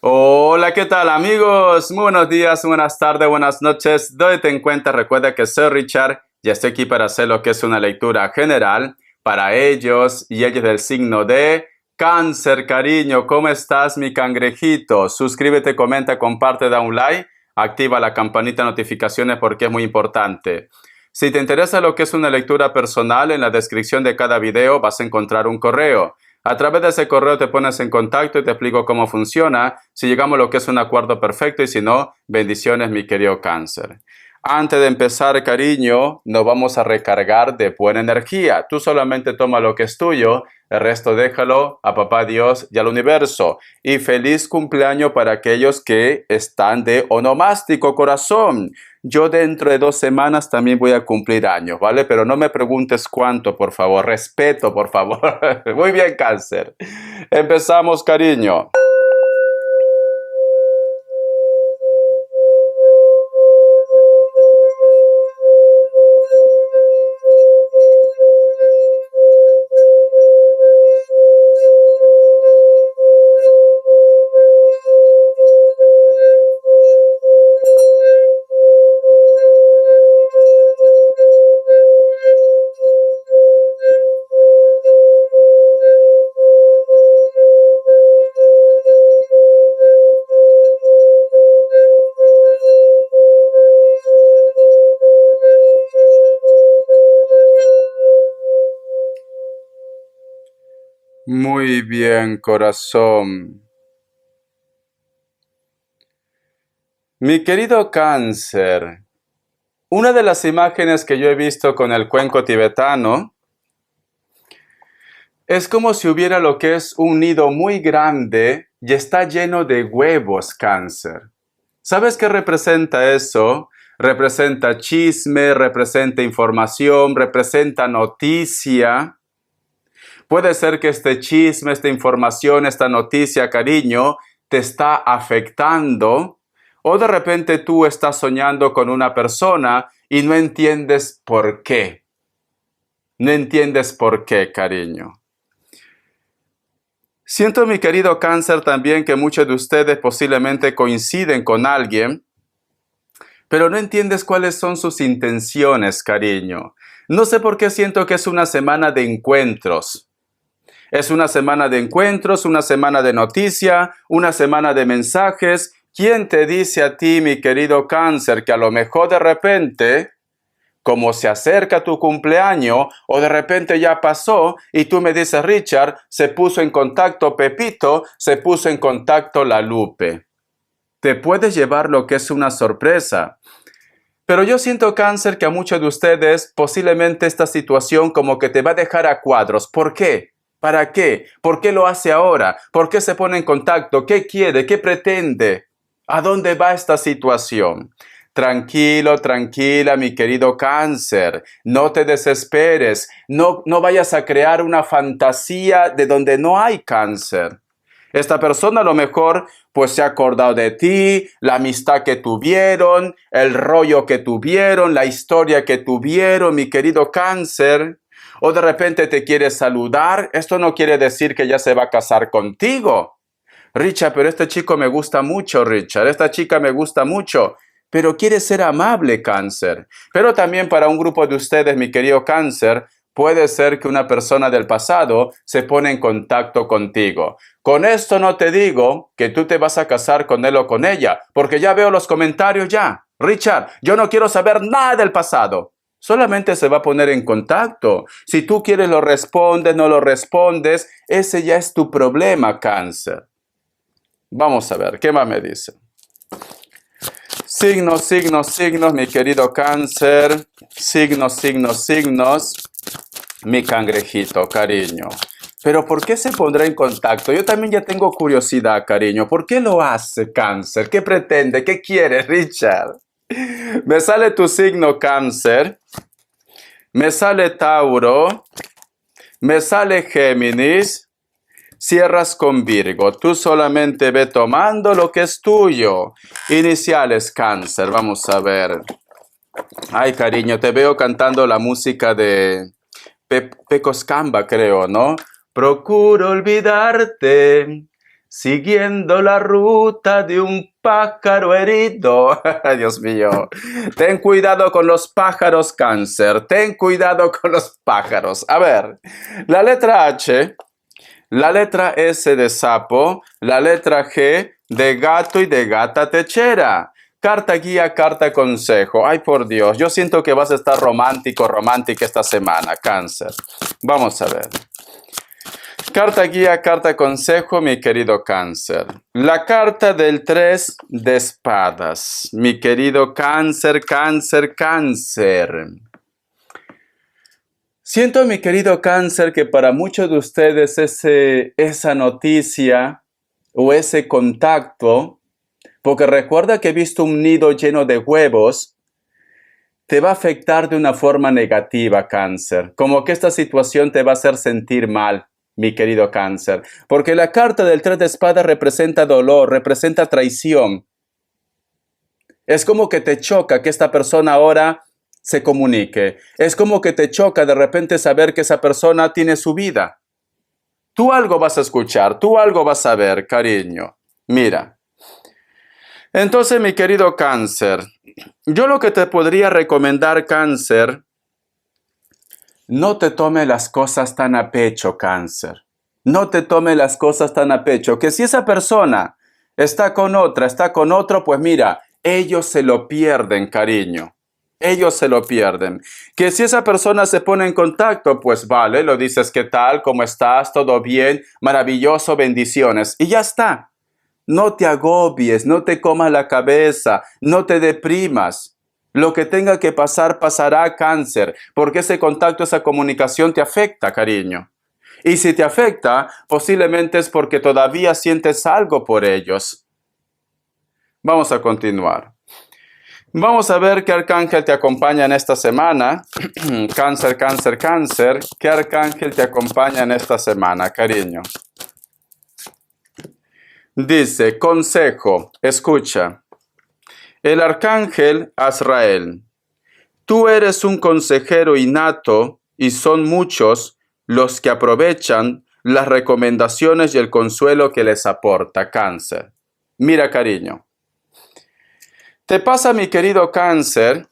Hola, ¿qué tal amigos? Muy buenos días, buenas tardes, buenas noches. ¿Dónde te encuentras? Recuerda que soy Richard y estoy aquí para hacer lo que es una lectura general para ellos y ellos del signo de Cáncer, cariño. ¿Cómo estás, mi cangrejito? Suscríbete, comenta, comparte, da un like, activa la campanita de notificaciones porque es muy importante. Si te interesa lo que es una lectura personal, en la descripción de cada video vas a encontrar un correo. A través de ese correo te pones en contacto y te explico cómo funciona, si llegamos a lo que es un acuerdo perfecto y si no, bendiciones mi querido Cáncer. Antes de empezar, cariño, nos vamos a recargar de buena energía. Tú solamente toma lo que es tuyo, el resto déjalo a Papá Dios y al universo. Y feliz cumpleaños para aquellos que están de onomástico, corazón. Yo dentro de 2 semanas también voy a cumplir años, ¿vale? Pero no me preguntes cuánto, por favor. Respeto, por favor. Muy bien, Cáncer. Empezamos, cariño. Muy bien, corazón. Mi querido Cáncer, una de las imágenes que yo he visto con el cuenco tibetano es como si hubiera lo que es un nido muy grande y está lleno de huevos, Cáncer. ¿Sabes qué representa eso? Representa chisme, representa información, representa noticia. Puede ser que este chisme, esta información, esta noticia, cariño, te está afectando. O de repente tú estás soñando con una persona y no entiendes por qué. No entiendes por qué, cariño. Siento, mi querido Cáncer, también que muchos de ustedes posiblemente coinciden con alguien, pero no entiendes cuáles son sus intenciones, cariño. No sé por qué siento que es una semana de encuentros. Es una semana de encuentros, una semana de noticia, una semana de mensajes. ¿Quién te dice a ti, mi querido Cáncer, que a lo mejor de repente, como se acerca tu cumpleaños, o de repente ya pasó, y tú me dices, Richard, se puso en contacto Pepito, se puso en contacto la Lupe? Te puedes llevar lo que es una sorpresa. Pero yo siento, Cáncer, que a muchos de ustedes posiblemente esta situación como que te va a dejar a cuadros. ¿Por qué? ¿Para qué? ¿Por qué lo hace ahora? ¿Por qué se pone en contacto? ¿Qué quiere? ¿Qué pretende? ¿A dónde va esta situación? Tranquilo, tranquila, mi querido Cáncer. No te desesperes. No vayas a crear una fantasía de donde no hay Cáncer. Esta persona a lo mejor pues se ha acordado de ti, la amistad que tuvieron, el rollo que tuvieron, la historia que tuvieron, mi querido Cáncer. O de repente te quiere saludar. Esto no quiere decir que ya se va a casar contigo. Richard, pero este chico me gusta mucho, Richard. Esta chica me gusta mucho. Pero quiere ser amable, Cáncer. Pero también para un grupo de ustedes, mi querido Cáncer, puede ser que una persona del pasado se pone en contacto contigo. Con esto no te digo que tú te vas a casar con él o con ella, porque ya veo los comentarios ya. Richard, yo no quiero saber nada del pasado. Solamente se va a poner en contacto. Si tú quieres lo respondes, no lo respondes, ese ya es tu problema, Cáncer. Vamos a ver, ¿qué más me dice? Signos, signos, signos, mi querido Cáncer. Signos, signos, signos. Mi cangrejito, cariño. Pero ¿por qué se pondrá en contacto? Yo también ya tengo curiosidad, cariño. ¿Por qué lo hace, Cáncer? ¿Qué pretende? ¿Qué quiere, Richard? Me sale tu signo, Cáncer. Me sale Tauro. Me sale Géminis. Cierras con Virgo. Tú solamente ve tomando lo que es tuyo. Iniciales, Cáncer. Vamos a ver. Ay, cariño, te veo cantando la música de Pecos Camba, creo, ¿no? Procuro olvidarte siguiendo la ruta de un pájaro herido. Dios mío, ten cuidado con los pájaros, Cáncer, ten cuidado con los pájaros. A ver, la letra H, la letra S de sapo, la letra G de gato y de gata techera. Carta guía, carta consejo. Ay, por Dios, yo siento que vas a estar romántico, romántica esta semana, Cáncer. Vamos a ver. Carta guía, carta consejo, mi querido Cáncer. La carta del 3 de espadas. Mi querido Cáncer, Cáncer, Cáncer. Siento, mi querido Cáncer, que para muchos de ustedes esa noticia o ese contacto, porque recuerda que he visto un nido lleno de huevos, te va a afectar de una forma negativa, Cáncer. Como que esta situación te va a hacer sentir mal, mi querido Cáncer. Porque la carta del 3 de espadas representa dolor, representa traición. Es como que te choca que esta persona ahora se comunique. Es como que te choca de repente saber que esa persona tiene su vida. Tú algo vas a escuchar, tú algo vas a ver, cariño. Mira. Entonces, mi querido Cáncer, yo lo que te podría recomendar, Cáncer, no te tome las cosas tan a pecho, Cáncer. No te tome las cosas tan a pecho. Que si esa persona está con otra, está con otro, pues mira, ellos se lo pierden, cariño. Ellos se lo pierden. Que si esa persona se pone en contacto, pues vale, lo dices, ¿qué tal? ¿Cómo estás? ¿Todo bien? Maravilloso, bendiciones. Y ya está. No te agobies, no te comas la cabeza, no te deprimas. Lo que tenga que pasar, pasará, Cáncer, porque ese contacto, esa comunicación te afecta, cariño. Y si te afecta, posiblemente es porque todavía sientes algo por ellos. Vamos a continuar. Vamos a ver qué arcángel te acompaña en esta semana. Cáncer, Cáncer, Cáncer. ¿Qué arcángel te acompaña en esta semana, cariño? Dice, consejo, escucha. El arcángel Azrael. Tú eres un consejero innato y son muchos los que aprovechan las recomendaciones y el consuelo que les aporta Cáncer. Mira, cariño. Te pasa, mi querido Cáncer,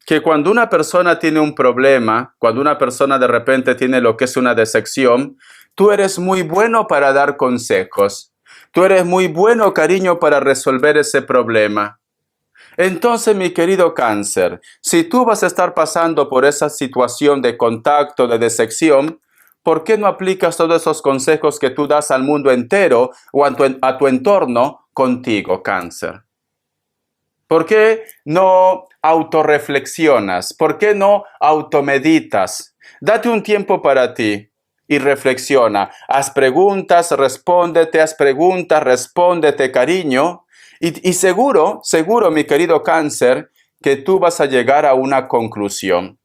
que cuando una persona tiene un problema, cuando una persona de repente tiene lo que es una decepción, tú eres muy bueno para dar consejos. Tú eres muy bueno, cariño, para resolver ese problema. Entonces, mi querido Cáncer, si tú vas a estar pasando por esa situación de contacto, de decepción, ¿por qué no aplicas todos esos consejos que tú das al mundo entero o a tu entorno contigo, Cáncer? ¿Por qué no autorreflexionas? ¿Por qué no automeditas? Date un tiempo para ti y reflexiona. Haz preguntas, respóndete, haz preguntas, respóndete, cariño. Y seguro, mi querido Cáncer, que tú vas a llegar a una conclusión.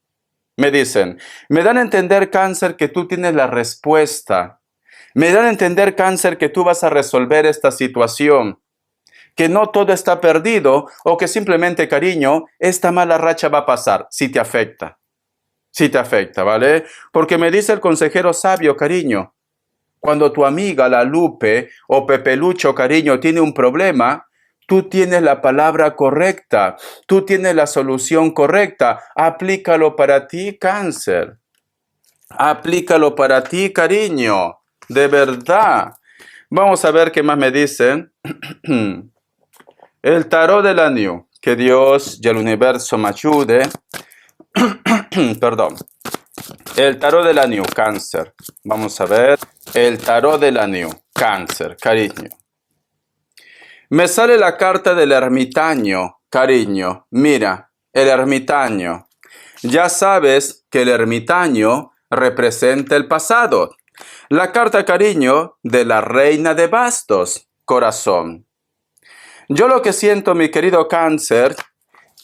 Me dicen, me dan a entender, Cáncer, que tú tienes la respuesta. Me dan a entender, Cáncer, que tú vas a resolver esta situación. Que no todo está perdido o que simplemente, cariño, esta mala racha va a pasar si te afecta. Si te afecta, ¿vale? Porque me dice el consejero sabio, cariño, cuando tu amiga la Lupe o Pepe Lucho, cariño, tiene un problema, tú tienes la palabra correcta, tú tienes la solución correcta. Aplícalo para ti, Cáncer. Aplícalo para ti, cariño. De verdad. Vamos a ver qué más me dicen. El tarot de la New. Que Dios y el universo me ayude. Perdón. El tarot de la New, Cáncer. Vamos a ver. El tarot de la New, Cáncer, cariño. Me sale la carta del ermitaño, cariño. Mira, el ermitaño. Ya sabes que el ermitaño representa el pasado. La carta, cariño, de la reina de bastos, corazón. Yo lo que siento, mi querido Cáncer,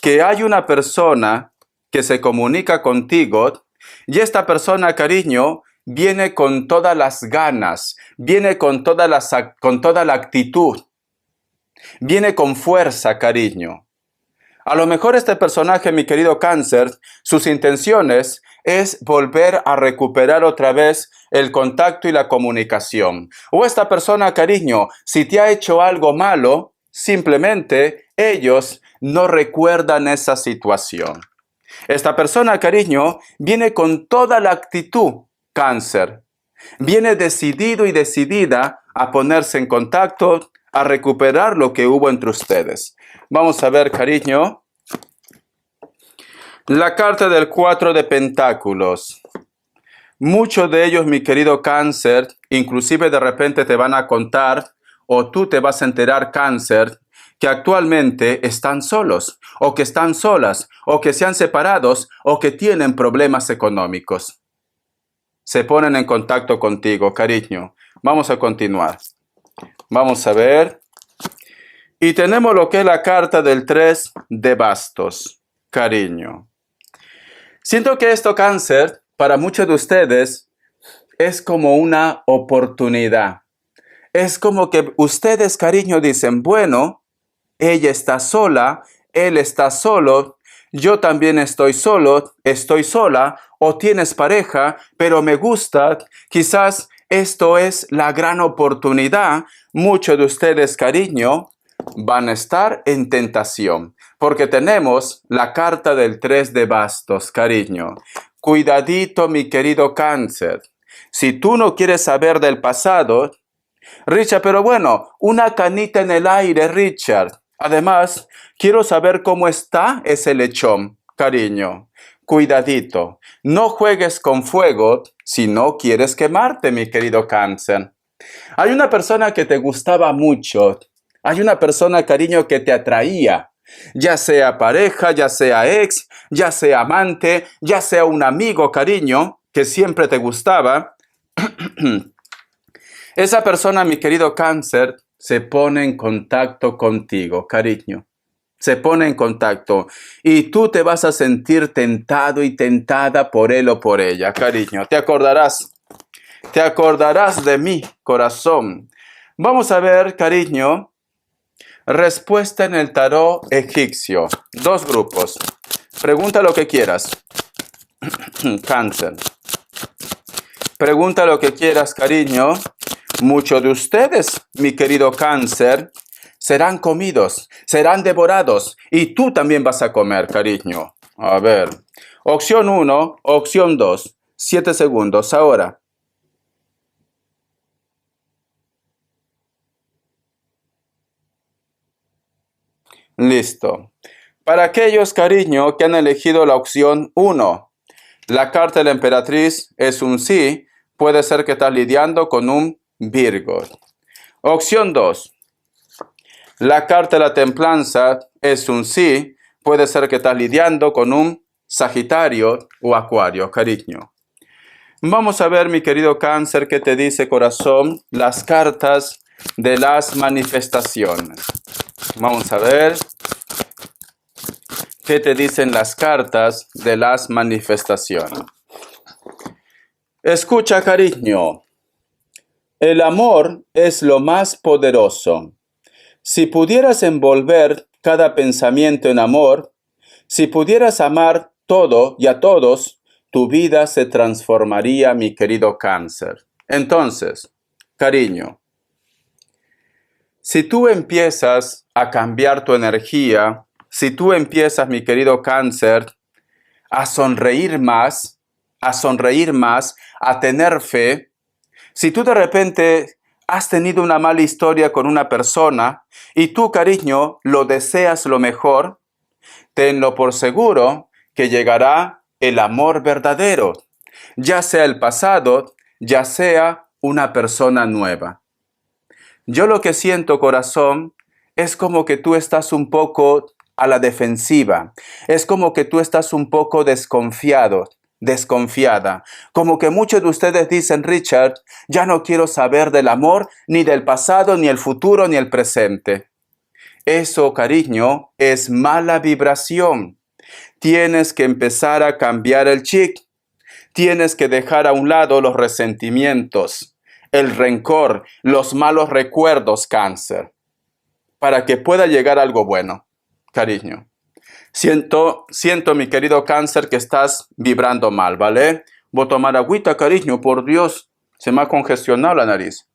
que hay una persona que se comunica contigo y esta persona, cariño, viene con todas las ganas, viene con toda la actitud, viene con fuerza, cariño. A lo mejor este personaje, mi querido Cáncer, sus intenciones es volver a recuperar otra vez el contacto y la comunicación. O esta persona, cariño, si te ha hecho algo malo, simplemente ellos no recuerdan esa situación. Esta persona, cariño, viene con toda la actitud, cáncer. Viene decidido y decidida a ponerse en contacto, a recuperar lo que hubo entre ustedes. Vamos a ver, cariño, la carta del 4 de Pentáculos. Muchos de ellos, mi querido cáncer, inclusive de repente te van a contar, o tú te vas a enterar, cáncer, que actualmente están solos, o que están solas, o que se han separado, o que tienen problemas económicos. Se ponen en contacto contigo, cariño. Vamos a continuar. Vamos a ver. Y tenemos lo que es la carta del 3 de bastos, cariño. Siento que esto, cáncer, para muchos de ustedes, es como una oportunidad. Es como que ustedes, cariño, dicen, bueno, ella está sola, él está solo, yo también estoy solo, estoy sola, o tienes pareja, pero me gusta, quizás esto es la gran oportunidad. Muchos de ustedes, cariño, van a estar en tentación, porque tenemos la carta del 3 de bastos, cariño. Cuidadito, mi querido cáncer. Si tú no quieres saber del pasado, Richard, pero bueno, una canita en el aire, Richard. Además, quiero saber cómo está ese lechón, cariño. Cuidadito, no juegues con fuego si no quieres quemarte, mi querido cáncer. Hay una persona que te gustaba mucho. Hay una persona, cariño, que te atraía. Ya sea pareja, ya sea ex, ya sea amante, ya sea un amigo, cariño, que siempre te gustaba. Esa persona, mi querido cáncer, se pone en contacto contigo, cariño. Se pone en contacto y tú te vas a sentir tentado y tentada por él o por ella, cariño. Te acordarás de mí, corazón. Vamos a ver, cariño, respuesta en el tarot egipcio. 2 grupos. Pregunta lo que quieras. Cáncer. Pregunta lo que quieras, cariño. Muchos de ustedes, mi querido cáncer, serán comidos, serán devorados y tú también vas a comer, cariño. A ver, opción 1, opción 2, 7 segundos, ahora. Listo. Para aquellos, cariño, que han elegido la opción 1, la carta de la emperatriz es un sí, puede ser que estás lidiando con un Virgo. Opción 2. La carta de la templanza es un sí, puede ser que estás lidiando con un Sagitario o Acuario, cariño. Vamos a ver, mi querido cáncer, qué te dice, corazón, las cartas de las manifestaciones. Vamos a ver qué te dicen las cartas de las manifestaciones. Escucha, cariño. El amor es lo más poderoso. Si pudieras envolver cada pensamiento en amor, si pudieras amar todo y a todos, tu vida se transformaría, mi querido cáncer. Entonces, cariño, si tú empiezas a cambiar tu energía, si tú empiezas, mi querido cáncer, a sonreír más, a tener fe, si tú de repente has tenido una mala historia con una persona y tú, cariño, lo deseas lo mejor, tenlo por seguro que llegará el amor verdadero, ya sea el pasado, ya sea una persona nueva. Yo lo que siento, corazón, es como que tú estás un poco a la defensiva, es como que tú estás un poco desconfiada, como que muchos de ustedes dicen, Richard, ya no quiero saber del amor, ni del pasado, ni el futuro, ni el presente. Eso, cariño, es mala vibración. Tienes que empezar a cambiar el chip. Tienes que dejar a un lado los resentimientos, el rencor, los malos recuerdos, cáncer, para que pueda llegar algo bueno, cariño. Siento, mi querido cáncer, que estás vibrando mal, ¿vale? Voy a tomar agüita, cariño, por Dios. Se me ha congestionado la nariz.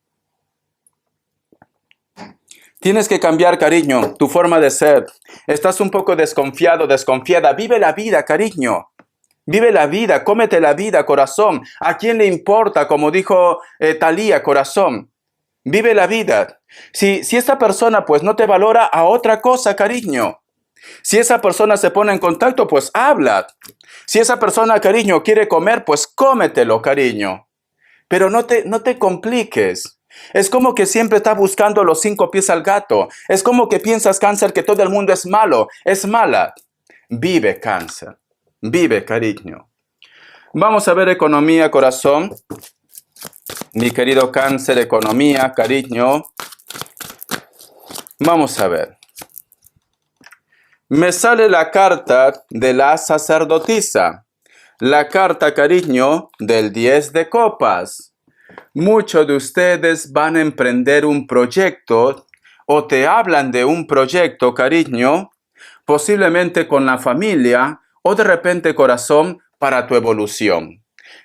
Tienes que cambiar, cariño, tu forma de ser. Estás un poco desconfiado, desconfiada. Vive la vida, cariño. Vive la vida, cómete la vida, corazón. ¿A quién le importa? Como dijo Thalía, corazón. Vive la vida. Si esa persona pues no te valora, a otra cosa, cariño. Si esa persona se pone en contacto, pues habla. Si esa persona, cariño, quiere comer, pues cómetelo, cariño. Pero no te compliques. Es como que siempre estás buscando los 5 pies al gato. Es como que piensas, cáncer, que todo el mundo es malo, es mala. Vive, cáncer. Vive, cariño. Vamos a ver economía, corazón. Mi querido cáncer, economía, cariño. Vamos a ver. Me sale la carta de la sacerdotisa. La carta, cariño, del 10 de copas. Muchos de ustedes van a emprender un proyecto o te hablan de un proyecto, cariño, posiblemente con la familia o de repente, corazón, para tu evolución.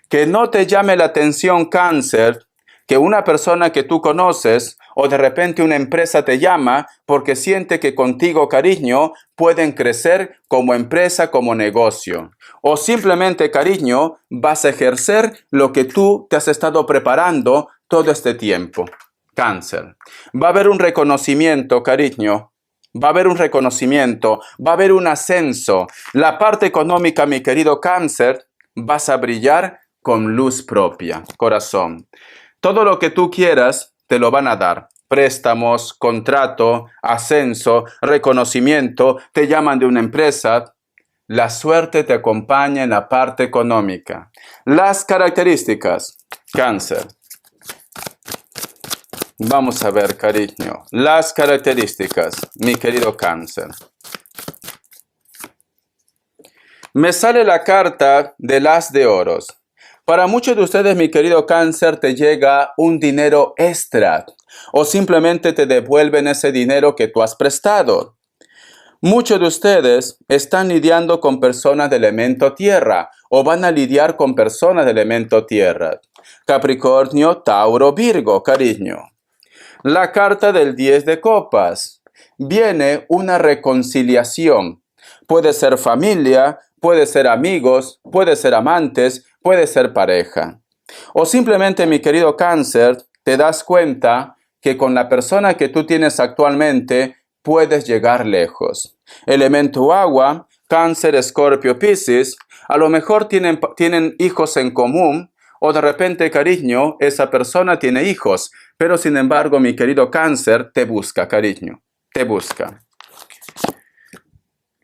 Que no te llame la atención, cáncer, que una persona que tú conoces o de repente una empresa te llama porque siente que contigo, cariño, pueden crecer como empresa, como negocio. O simplemente, cariño, vas a ejercer lo que tú te has estado preparando todo este tiempo. Cáncer. Va a haber un reconocimiento, cariño. Va a haber un reconocimiento, va a haber un ascenso. La parte económica, mi querido cáncer, vas a brillar con luz propia, corazón. Todo lo que tú quieras, te lo van a dar. Préstamos, contrato, ascenso, reconocimiento, te llaman de una empresa. La suerte te acompaña en la parte económica. Las características, cáncer. Vamos a ver, cariño. Las características, mi querido cáncer. Me sale la carta del as de oros. Para muchos de ustedes, mi querido cáncer, te llega un dinero extra o simplemente te devuelven ese dinero que tú has prestado. Muchos de ustedes están lidiando con personas de elemento tierra o van a lidiar con personas de elemento tierra. Capricornio, Tauro, Virgo, cariño. La carta del 10 de copas. Viene una reconciliación. Puede ser familia, puede ser amigos, puede ser amantes, puede ser pareja. O simplemente, mi querido cáncer, te das cuenta que con la persona que tú tienes actualmente puedes llegar lejos. Elemento agua, cáncer, escorpio, piscis, a lo mejor tienen hijos en común, o de repente, cariño, esa persona tiene hijos, pero sin embargo, mi querido cáncer, te busca, cariño, te busca.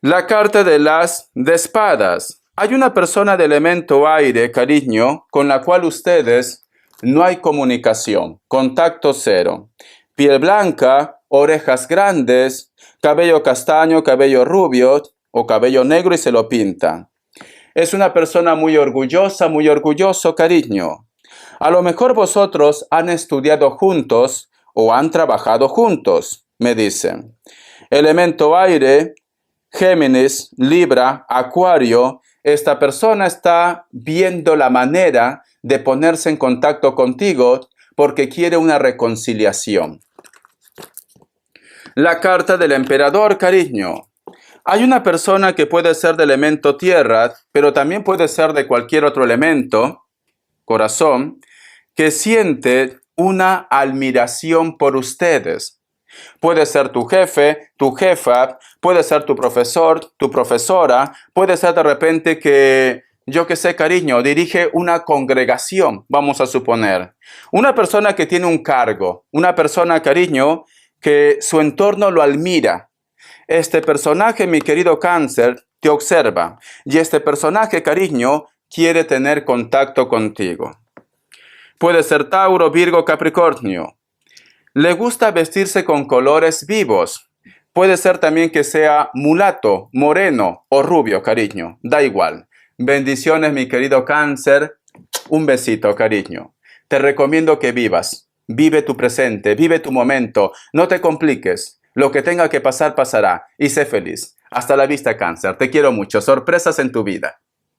La carta de las de espadas. Hay una persona de elemento aire, cariño, con la cual ustedes no hay comunicación, contacto cero. Piel blanca, orejas grandes, cabello castaño, cabello rubio o cabello negro y se lo pintan. Es una persona muy orgullosa, muy orgulloso, cariño. A lo mejor vosotros han estudiado juntos o han trabajado juntos, me dicen. Elemento aire, Géminis, Libra, Acuario, esta persona está viendo la manera de ponerse en contacto contigo porque quiere una reconciliación. La carta del emperador, cariño. Hay una persona que puede ser de elemento tierra, pero también puede ser de cualquier otro elemento, corazón, que siente una admiración por ustedes. Puede ser tu jefe, tu jefa, puede ser tu profesor, tu profesora, puede ser de repente que, yo qué sé, cariño, dirige una congregación, vamos a suponer. Una persona que tiene un cargo, una persona, cariño, que su entorno lo admira. Este personaje, mi querido cáncer, te observa y este personaje, cariño, quiere tener contacto contigo. Puede ser Tauro, Virgo, Capricornio. Le gusta vestirse con colores vivos. Puede ser también que sea mulato, moreno o rubio, cariño. Da igual. Bendiciones, mi querido cáncer. Un besito, cariño. Te recomiendo que vivas. Vive tu presente, vive tu momento. No te compliques. Lo que tenga que pasar, pasará. Y sé feliz. Hasta la vista, cáncer. Te quiero mucho. Sorpresas en tu vida.